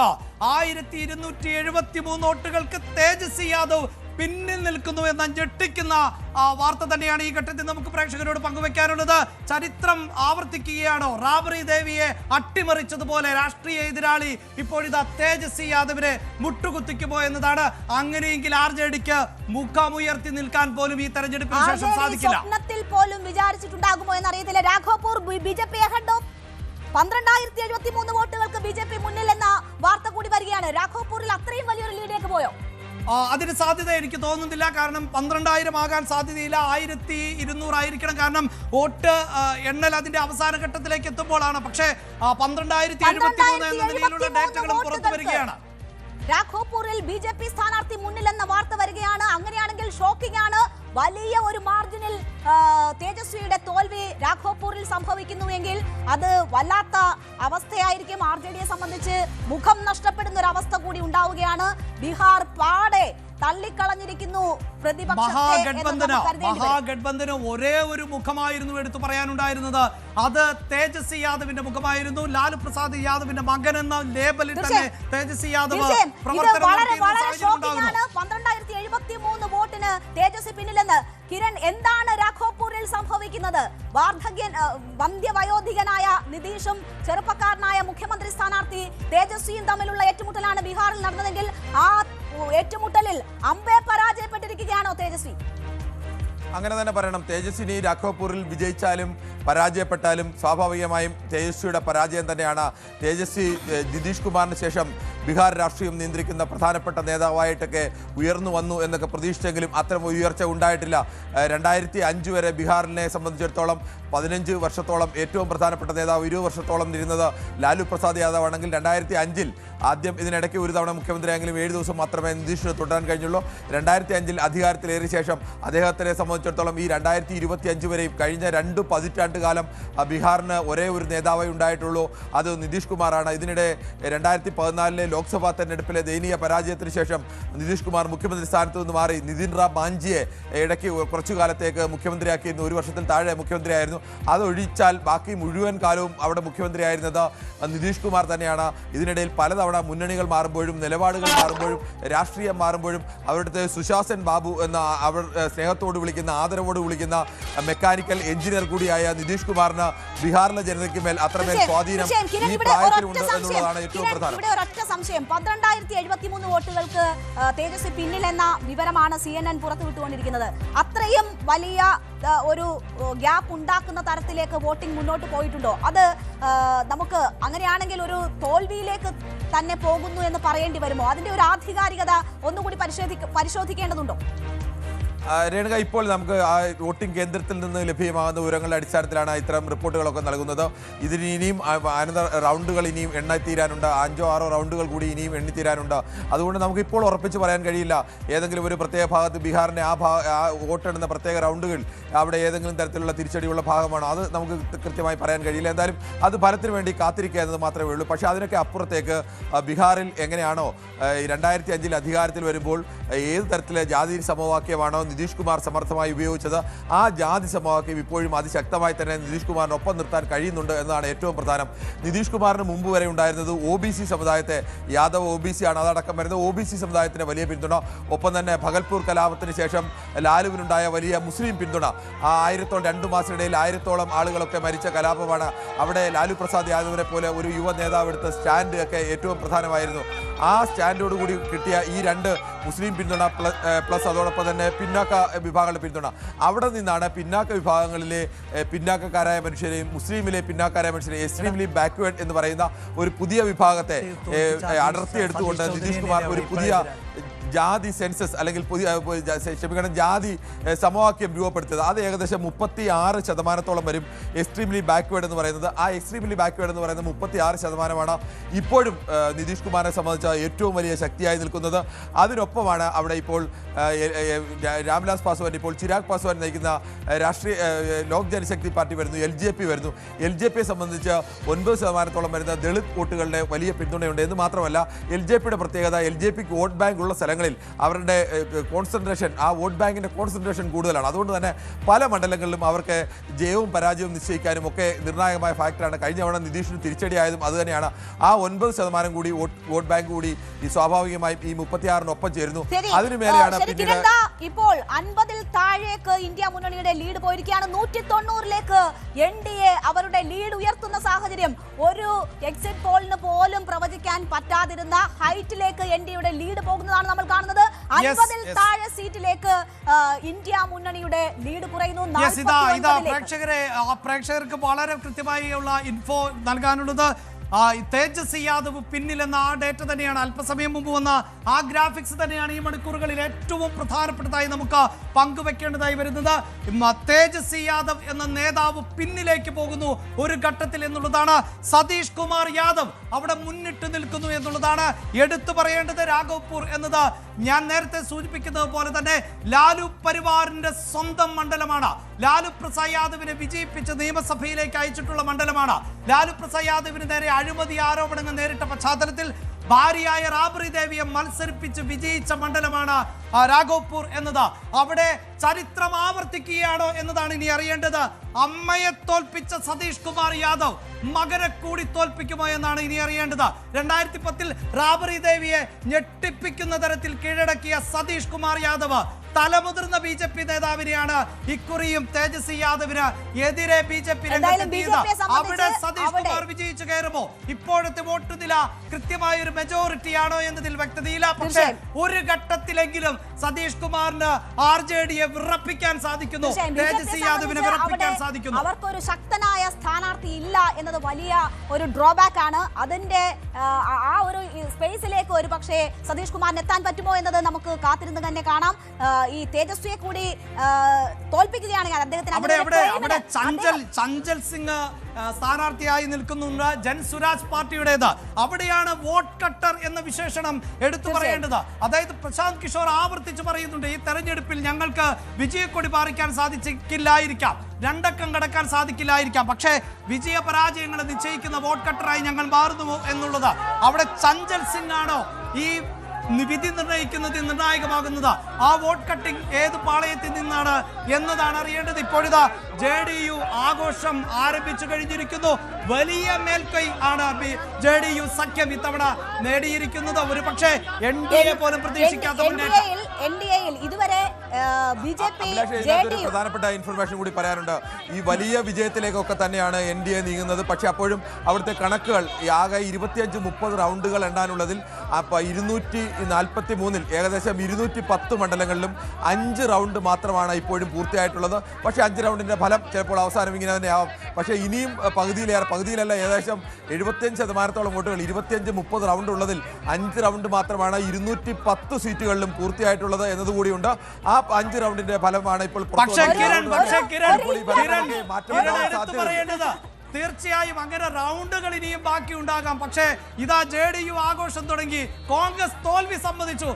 വോട്ടുകൾക്ക് 1273 വോട്ടുകൾക്ക് തേജസ്വി യാദവ് പിന്നിൽ നിൽക്കുന്നു എന്ന ഞെട്ടിക്കുന്ന വാർത്ത തന്നെയാണ് ഈ ഘട്ടത്തിൽ നമുക്ക് പ്രേക്ഷകരോട് പങ്കുവെക്കാനുള്ളത്. ചരിത്രം ആവർത്തിക്കുകയാണോ? റാബറി ദേവിയെ അട്ടിമറിച്ചതുപോലെ രാഷ്ട്രീയ എതിരാളി ഇപ്പോഴിതാ തേജസ്വി യാദവിനെ മുട്ടുകുത്തിക്കുമോ എന്നതാണ്. അങ്ങനെയെങ്കിൽ RJDക്ക് മുഖമുയർത്തി നിൽക്കാൻ പോലും ഈ തെരഞ്ഞെടുപ്പിന് ശേഷം സാധിക്കില്ല. സ്വപ്നത്തിൽ പോലും വിചാരിച്ചിട്ടുണ്ടാകുമോ എന്നറിയത്തില്ല. രാഘോപൂർ BJP 12,073 വോട്ടുകൾക്ക് BJP മുന്നിൽ എന്ന വാർത്ത കൂടി വരികയാണ്. രാഘോപൂരിൽ അത്രയും വലിയൊരു ലീഡിലേക്ക് പോയോ? അതിന് സാധ്യത എനിക്ക് തോന്നുന്നില്ല. കാരണം 12,000 ആകാൻ സാധ്യതയില്ല, 1200 ആയിരിക്കണം. കാരണം വോട്ട് എണ്ണൽ അതിന്റെ അവസാന ഘട്ടത്തിലേക്ക് എത്തുമ്പോഴാണ്. പക്ഷേ 12,073 എന്ന നിലയിലുള്ള ഡേറ്റകളും പുറത്തു വരികയാണ്. രാഘോപൂരിൽ BJP സ്ഥാനാർത്ഥി മുന്നിലെന്ന വാർത്ത വരികയാണ്. അങ്ങനെയാണെങ്കിൽ ഷോക്കിംഗ് ആണ്. വലിയ ഒരു മാർജിനിൽ തേജസ്വിയുടെ തോൽവി രാഘോപൂരിൽ സംഭവിക്കുന്നുവെങ്കിൽ അത് വല്ലാത്ത അവസ്ഥയായിരിക്കും. RJDയെ സംബന്ധിച്ച് മുഖം നഷ്ടപ്പെടുന്ന ഒരു അവസ്ഥ കൂടി ഉണ്ടാവുകയാണ്. ബീഹാർ പാടെ തള്ളിക്കളഞ്ഞിരിക്കുന്നു മഹാഗഡ്ബന്ധന് ഒരേ ഒരു മുഖമായിരുന്നു എടുത്തു പറയാനുണ്ടായിരുന്നത്. അത് തേജസ്വി യാദവിന്റെ മുഖമായിരുന്നു. ലാലു പ്രസാദ് യാദവിന്റെ മകൻ എന്ന ലേബലിൽ തന്നെ തേജസ്വി യാദവ് പ്രവർത്തനം 12,073 വോട്ടിന് തേജസ്വി പിന്നിലെന്ന്. കിരൺ, എന്താണ് രാഘോപൂരിൽ സംഭവിക്കുന്നത്? വന്ധ്യവയോധികനായ നിതീഷും ചെറുപ്പക്കാരനായ മുഖ്യമന്ത്രി സ്ഥാനാർത്ഥി തേജസ്വിയും തമ്മിലുള്ള ഏറ്റുമുട്ടലാണ് ബീഹാറിൽ നടന്നതെങ്കിൽ ആ ഏറ്റുമുട്ടലിൽ അമ്പേ പരാജയപ്പെട്ടിരിക്കുകയാണോ തേജസ്വി? അങ്ങനെ തന്നെ പറയണം. തേജസ്വിനി രാഘോപൂരിൽ വിജയിച്ചാലും പരാജയപ്പെട്ടാലും സ്വാഭാവികമായും തേജസ്വിയുടെ പരാജയം തന്നെയാണ്. തേജസ്വി നിതീഷ് കുമാറിന് ശേഷം ബീഹാർ രാഷ്ട്രീയം നിയന്ത്രിക്കുന്ന പ്രധാനപ്പെട്ട നേതാവായിട്ടൊക്കെ ഉയർന്നു വന്നു എന്നൊക്കെ പ്രതീക്ഷിച്ചെങ്കിലും അത്തരം ഉയർച്ച ഉണ്ടായിട്ടില്ല. 2005 വരെ ബീഹാറിനെ സംബന്ധിച്ചിടത്തോളം 15 വർഷത്തോളം ഏറ്റവും പ്രധാനപ്പെട്ട നേതാവ് 20 വർഷത്തോളം ഇരുന്നത് ലാലു പ്രസാദ് യാദവ് ആണെങ്കിൽ 2005 ആദ്യം ഇതിനിടയ്ക്ക് ഒരു തവണ മുഖ്യമന്ത്രിയായെങ്കിലും 7 ദിവസം മാത്രമേ നിതീഷിന് തുടരാൻ കഴിഞ്ഞുള്ളൂ. 2005 അധികാരത്തിലേറിയ ശേഷം അദ്ദേഹത്തിനെ സംബന്ധിച്ചിടത്തോളം ഈ 2025 വരെയും കഴിഞ്ഞ 2 പതിറ്റാണ്ട് കാലം ബീഹാറിന് ഒരേ ഒരു നേതാവേ ഉണ്ടായിട്ടുള്ളൂ, അത് നിതീഷ് കുമാറാണ്. ഇതിനിടെ 2014 ലോക്സഭാ തെരഞ്ഞെടുപ്പിലെ ദയനീയ പരാജയത്തിന് ശേഷം നിതീഷ് കുമാർ മുഖ്യമന്ത്രി സ്ഥാനത്ത് നിന്ന് മാറി നിതിൻ റാം മാഞ്ചിയെ ഇടയ്ക്ക് കുറച്ചു കാലത്തേക്ക് മുഖ്യമന്ത്രിയാക്കിയിരുന്നു. 1 വർഷത്തിൽ താഴെ മുഖ്യമന്ത്രിയായിരുന്നു. അതൊഴിച്ചാൽ ബാക്കി മുഴുവൻ കാലവും അവിടെ മുഖ്യമന്ത്രിയായിരുന്നത് നിതീഷ് കുമാർ തന്നെയാണ്. ഇതിനിടയിൽ പലതവണ മുന്നണികൾ മാറുമ്പോഴും നിലപാടുകൾ മാറുമ്പോഴും രാഷ്ട്രീയം മാറുമ്പോഴും അവിടുത്തെ സുശാസൻ ബാബു എന്ന അവർ സ്നേഹത്തോട് വിളിക്കുന്ന ആദരവോട് വിളിക്കുന്ന മെക്കാനിക്കൽ എഞ്ചിനീയർ കൂടിയായ നിതീഷ് കുമാറിന് ബീഹാറിലെ ജനതയ്ക്ക് മേൽ അത്രമേൽ സ്വാധീനം ഈ പ്രായത്തിലുണ്ട് എന്നുള്ളതാണ് ഏറ്റവും പ്രധാനം. 12,073 വോട്ടുകൾക്ക് തേജസ്വി പിന്നിലെന്ന വിവരമാണ് CNN പുറത്തുവിട്ടുകൊണ്ടിരിക്കുന്നത്. അത്രയും വലിയ ഒരു ഗ്യാപ്പ് ഉണ്ടാക്കുന്ന തരത്തിലേക്ക് വോട്ടിംഗ് മുന്നോട്ട് പോയിട്ടുണ്ടോ? അത് നമുക്ക് അങ്ങനെയാണെങ്കിൽ ഒരു തോൽവിയിലേക്ക് തന്നെ പോകുന്നു എന്ന് പറയേണ്ടി വരുമോ? അതിന്റെ ഒരു ആധികാരികത ഒന്നുകൂടി പരിശോധിക്കേണ്ടതുണ്ടോ? രേണുക, ഇപ്പോൾ നമുക്ക് ആ വോട്ടിംഗ് കേന്ദ്രത്തിൽ നിന്ന് ലഭ്യമാകുന്ന വിവരങ്ങളുടെ അടിസ്ഥാനത്തിലാണ് ഇത്തരം റിപ്പോർട്ടുകളൊക്കെ നൽകുന്നത്. ഇതിന് ഇനിയും അനന്തര റൗണ്ടുകൾ ഇനിയും എണ്ണിത്തീരാനുണ്ട്. 5-6 റൗണ്ടുകൾ കൂടി ഇനിയും എണ്ണിത്തീരാനുണ്ട്. അതുകൊണ്ട് നമുക്കിപ്പോൾ ഉറപ്പിച്ച് പറയാൻ കഴിയില്ല ഏതെങ്കിലും ഒരു പ്രത്യേക ഭാഗത്ത് ബീഹാറിൻ്റെ ആ വോട്ടെണ്ണുന്ന പ്രത്യേക റൗണ്ടുകൾ അവിടെ ഏതെങ്കിലും തരത്തിലുള്ള തിരിച്ചടിയുള്ള ഭാഗമാണോ, അത് നമുക്ക് കൃത്യമായി പറയാൻ കഴിയില്ല. എന്തായാലും അത് ഫലത്തിന് വേണ്ടി കാത്തിരിക്കുക എന്നത് മാത്രമേ ഉള്ളൂ. പക്ഷേ അതിനൊക്കെ അപ്പുറത്തേക്ക് ബീഹാറിൽ എങ്ങനെയാണോ 2005 അധികാരത്തിൽ വരുമ്പോൾ ഏത് തരത്തിലെ ജാതി സമവാക്യമാണോ നിതീഷ് കുമാർ സമർത്ഥമായി ഉപയോഗിച്ചത്, ആ ജാതി സമവാക്യം ഇപ്പോഴും അതിശക്തമായി തന്നെ നിതീഷ് കുമാറിനൊപ്പം നിർത്താൻ കഴിയുന്നുണ്ട് എന്നതാണ് ഏറ്റവും പ്രധാനം. നിതീഷ് കുമാറിന് മുമ്പ് വരെ ഉണ്ടായിരുന്നത് OBC സമുദായത്തെ, യാദവ് OBC ആണ്, അതടക്കം വരുന്നത് OBC സമുദായത്തിന് വലിയ പിന്തുണ, ഒപ്പം തന്നെ ഭഗൽപൂർ കലാപത്തിന് ശേഷം ലാലുവിനുണ്ടായ വലിയ മുസ്ലിം പിന്തുണ. ആ 2 മാസത്തിനിടയിൽ 1000-ഓളം ആളുകളൊക്കെ മരിച്ച കലാപമാണ്. അവിടെ ലാലു പ്രസാദ് യാദവിനെ പോലെ ഒരു യുവ നേതാവ് എടുത്ത സ്റ്റാൻഡ് ഒക്കെ ഏറ്റവും പ്രധാനമായിരുന്നു. ആ സ്റ്റാൻഡോടുകൂടി കിട്ടിയ ഈ 2 മുസ്ലിം പിന്തുണ പ്ലസ് അതോടൊപ്പം തന്നെ പിന്നാക്ക വിഭാഗങ്ങളുടെ പിന്തുണ, അവിടെ നിന്നാണ് പിന്നാക്ക വിഭാഗങ്ങളിലെ പിന്നാക്കക്കാരായ മനുഷ്യരെയും മുസ്ലിമിലെ പിന്നാക്കാരായ മനുഷ്യരെയും എക്സ്ട്രീംലി ബാക്ക്വേർഡ് എന്ന് പറയുന്ന ഒരു പുതിയ വിഭാഗത്തെ അടർത്തിയെടുത്തുകൊണ്ട് നിതീഷ് കുമാർ ഒരു പുതിയ ജാതി സെൻസസ് അല്ലെങ്കിൽ ജാതി സമവാക്യം രൂപപ്പെടുത്തിയത്. അത് ഏകദേശം 36% വരും എക്സ്ട്രീംലി ബാക്ക്വേർഡ് എന്ന് പറയുന്നത്. ആ എക്സ്ട്രീംലി ബാക്ക്വേർഡ് എന്ന് പറയുന്നത് 36% ഇപ്പോഴും നിതീഷ് കുമാറിനെ സംബന്ധിച്ച ഏറ്റവും വലിയ ശക്തിയായി നിൽക്കുന്നത്. അതിനൊപ്പമാണ് അവിടെ ഇപ്പോൾ രാംവിലാസ് പാസ്വാൻ, ഇപ്പോൾ ചിരാഗ് പാസ്വാൻ നയിക്കുന്ന രാഷ്ട്രീയ ലോക് ജനശക്തി പാർട്ടി വരുന്നു, LJP വരുന്നു. LJPയെ സംബന്ധിച്ച് 9% വരുന്ന ദളിത് വോട്ടുകളുടെ വലിയ പിന്തുണയുണ്ട്. എന്ന് മാത്രമല്ല LJPയുടെ പ്രത്യേകത, LJPക്ക് വോട്ട് ബാങ്ക് ഉള്ള സ്ഥലങ്ങൾ മണ്ഡലങ്ങളിൽ അവരുടെ കോൺസെൻട്രേഷൻ, ആ വോട്ട് ബാങ്കിൻ്റെ കോൺസെൻട്രേഷൻ കൂടുതലാണ്. അതുകൊണ്ട് തന്നെ പല മണ്ഡലങ്ങളിലും അവർക്ക് ജയവും പരാജയവും നിശ്ചയിക്കാനും ഒക്കെ നിർണായകമായ ഫാക്ടറാണ്. കഴിഞ്ഞ തവണ നിതീഷിന് തിരിച്ചടിയായതും അതുതന്നെയാണ്. ആ 9% കൂടി വോട്ട് ബാങ്ക് കൂടി ഈ സ്വാഭാവികമായും ഈ 36-നൊപ്പം ചേരുന്നു. അതിനുമേലെയാണ് പിന്നീട് ഇപ്പോൾ 50-ൽ താഴേക്ക് ഇന്ത്യ മുന്നണിയുടെ ലീഡ് പോയിരിക്കുകയാണ്. 190-ലേക്ക് NDA അവരുടെ ലീഡ് ഉയർത്തുന്ന സാഹചര്യം. ഒരു എക്സിറ്റ് പോളിന് പോലും പ്രവചിക്കാൻ പറ്റാതിരുന്ന ഹൈറ്റിലേക്ക് NDAയുടെ ലീഡ് പോകുന്നതാണ് നമ്മൾ കാണുന്നത്. 50-ൽ താഴെ സീറ്റിലേക്ക് ഇന്ത്യ മുന്നണിയുടെ ലീഡ് കുറയുന്നു. പ്രേക്ഷകർക്ക് വളരെ കൃത്യമായുള്ള ഇൻഫോ നൽകാനുള്ളത് തേജസ്വി യാദവ് പിന്നിലെന്ന ആ ഡേറ്റ തന്നെയാണ്. അല്പസമയം മുമ്പ് വന്ന ആ ഗ്രാഫിക്സ് തന്നെയാണ് ഈ മണിക്കൂറുകളിൽ ഏറ്റവും പ്രധാനപ്പെട്ടതായി നമുക്ക് പങ്കുവെക്കേണ്ടതായി വരുന്നത്. തേജസ്വി യാദവ് എന്ന നേതാവ് പിന്നിലേക്ക് പോകുന്നു ഒരു ഘട്ടത്തിൽ എന്നുള്ളതാണ്. സതീഷ് കുമാർ യാദവ് അവിടെ മുന്നിട്ട് നിൽക്കുന്നു എന്നുള്ളതാണ് എടുത്തു പറയേണ്ടത്. രാഘവ്പൂർ എന്നത് ഞാൻ നേരത്തെ സൂചിപ്പിക്കുന്നത് പോലെ തന്നെ ലാലു പരിവാറിന്റെ സ്വന്തം മണ്ഡലമാണ്. ലാലു പ്രസാദ് യാദവിനെ വിജയിപ്പിച്ച് നിയമസഭയിലേക്ക് അയച്ചിട്ടുള്ള മണ്ഡലമാണ്. ലാലു പ്രസാദ് യാദവിന് നേരെ അഴിമതി ആരോപണങ്ങൾ നേരിട്ട പശ്ചാത്തലത്തിൽ ഭാര്യയായ റാബറി ദേവിയെ മത്സരിപ്പിച്ച് വിജയിച്ച മണ്ഡലമാണ് രാഘവ്പൂർ എന്നത്. അവിടെ ചരിത്രം ആവർത്തിക്കുകയാണോ എന്നതാണ് ഇനി അറിയേണ്ടത്. അമ്മയെ തോൽപ്പിച്ച സതീഷ് കുമാർ യാദവ് മകനെ കൂടി തോൽപ്പിക്കുമോ എന്നാണ് ഇനി അറിയേണ്ടത്. 2010-ൽ റാബറി ദേവിയെ ഞെട്ടിപ്പിക്കുന്ന തരത്തിൽ കീഴടക്കിയ സതീഷ് കുമാർ യാദവ് തലമുതിർന്ന BJP നേതാവിനെയാണ് ഇക്കുറിയും തേജസ്വി യാദവിന് എതിരെ BJP അവിടെ സതീഷ് കുമാർ വിജയിച്ചു കയറുമോ? ഇപ്പോഴത്തെ വോട്ട് നില കൃത്യമായ ഒരു മെജോറിറ്റി ആണോ എന്നതിൽ വ്യക്തതയില്ല. പക്ഷേ ഒരു ഘട്ടത്തിലെങ്കിലും സതീഷ് കുമാറിന് RJDയെ വിറപ്പിക്കാൻ സാധിക്കുന്നു, തേജസ്വി യാദവിനെ വിറപ്പിക്കാൻ സാധിക്കുന്നു. അവർക്കൊരു ശക്തനായ സ്ഥാനാർത്ഥി ഇല്ല എന്നത് വലിയ ഒരു ഡ്രോബാക്ക് ആണ്. അതിന്റെ ആ ഒരു സ്പേസിലേക്ക് ഒരു പക്ഷേ സതീഷ് കുമാറിന് എത്താൻ പറ്റുമോ എന്നത് നമുക്ക് കാത്തിരുന്ന് തന്നെ കാണാം. ഈ തേജസ്വിയെ കൂടി തോൽപ്പിക്കുകയാണെങ്കിൽ അവിടെ ചഞ്ചൽ സിംഗ് സ്ഥാനാർത്ഥിയായി നിൽക്കുന്നുണ്ട്, ജൻ സുരാജ് പാർട്ടിയുടേത്. അവിടെയാണ് വോട്ട് കട്ടർ എന്ന വിശേഷണം എടുത്തു പറയേണ്ടത്. അതായത് പ്രശാന്ത് കിഷോർ ആവർത്തിച്ച് പറയുന്നുണ്ട്, ഈ തെരഞ്ഞെടുപ്പിൽ ഞങ്ങൾക്ക് വിജയക്കൊടി പാറിക്കാൻ സാധിക്കില്ലായിരിക്കാം, 2 അക്കം കടക്കാൻ സാധിക്കില്ലായിരിക്കാം, പക്ഷേ വിജയ പരാജയങ്ങളെ നിശ്ചയിക്കുന്ന വോട്ട് കട്ടറായി ഞങ്ങൾ മാറുന്നു എന്നുള്ളത്. അവിടെ ചഞ്ചൽ സിംഗ് ആണോ ഈ വിധി നിർണായകമാകുന്നത്? ആ വോട്ട് കട്ടിംഗ് ഏത് പാളയത്തിൽ നിന്നാണ് എന്നതാണ് അറിയേണ്ടത്. ഇപ്പോഴിതാ JDU ആഘോഷം ആരംഭിച്ചു കഴിഞ്ഞിരിക്കുന്നു. വലിയ മേൽക്കൈ ആണ് JDU സഖ്യം ഇത്തവണ നേടിയിരിക്കുന്നത്. ഒരു പക്ഷേ NDA പോലും പ്രതീക്ഷിക്കാത്ത NDAയിൽ ഇതുവരെ BJP പ്രധാനപ്പെട്ട ഇൻഫർമേഷൻ കൂടി പറയാനുണ്ട്. ഈ വലിയ വിജയത്തിലേക്കൊക്കെ തന്നെയാണ് NDA നീങ്ങുന്നത്. പക്ഷെ അപ്പോഴും അവിടുത്തെ കണക്കുകൾ ആകെ 25-30 റൗണ്ടുകൾ എണ്ണാനുള്ളതിൽ 243-ൽ ഏകദേശം 210 മണ്ഡലങ്ങളിലും 5 റൗണ്ട് മാത്രമാണ് ഇപ്പോഴും പൂർത്തിയായിട്ടുള്ളത്. പക്ഷേ 5 റൗണ്ടിന്റെ ഫലം ചിലപ്പോൾ അവസാനം ഇങ്ങനെ തന്നെ ആവാം. പക്ഷേ ഇനിയും പകുതിയിലല്ല ഏകദേശം 75% വോട്ടുകൾ 25-30 റൗണ്ട് ഉള്ളതിൽ 5 റൗണ്ട് മാത്രമാണ് 210 സീറ്റുകളിലും പൂർത്തിയായിട്ടുള്ളത് എന്നതുകൂടിയുണ്ട്. ആ 5 റൗണ്ടിന്റെ ഫലമാണ് ഇപ്പോൾ തീർച്ചയായും അങ്ങനെ റൗണ്ടുകൾ ഇനിയും ബാക്കി ഉണ്ടാകാം. പക്ഷേ ഇതാ JDU ആഘോഷം തുടങ്ങി. കോൺഗ്രസ് തോൽവി സമ്മതിച്ചു.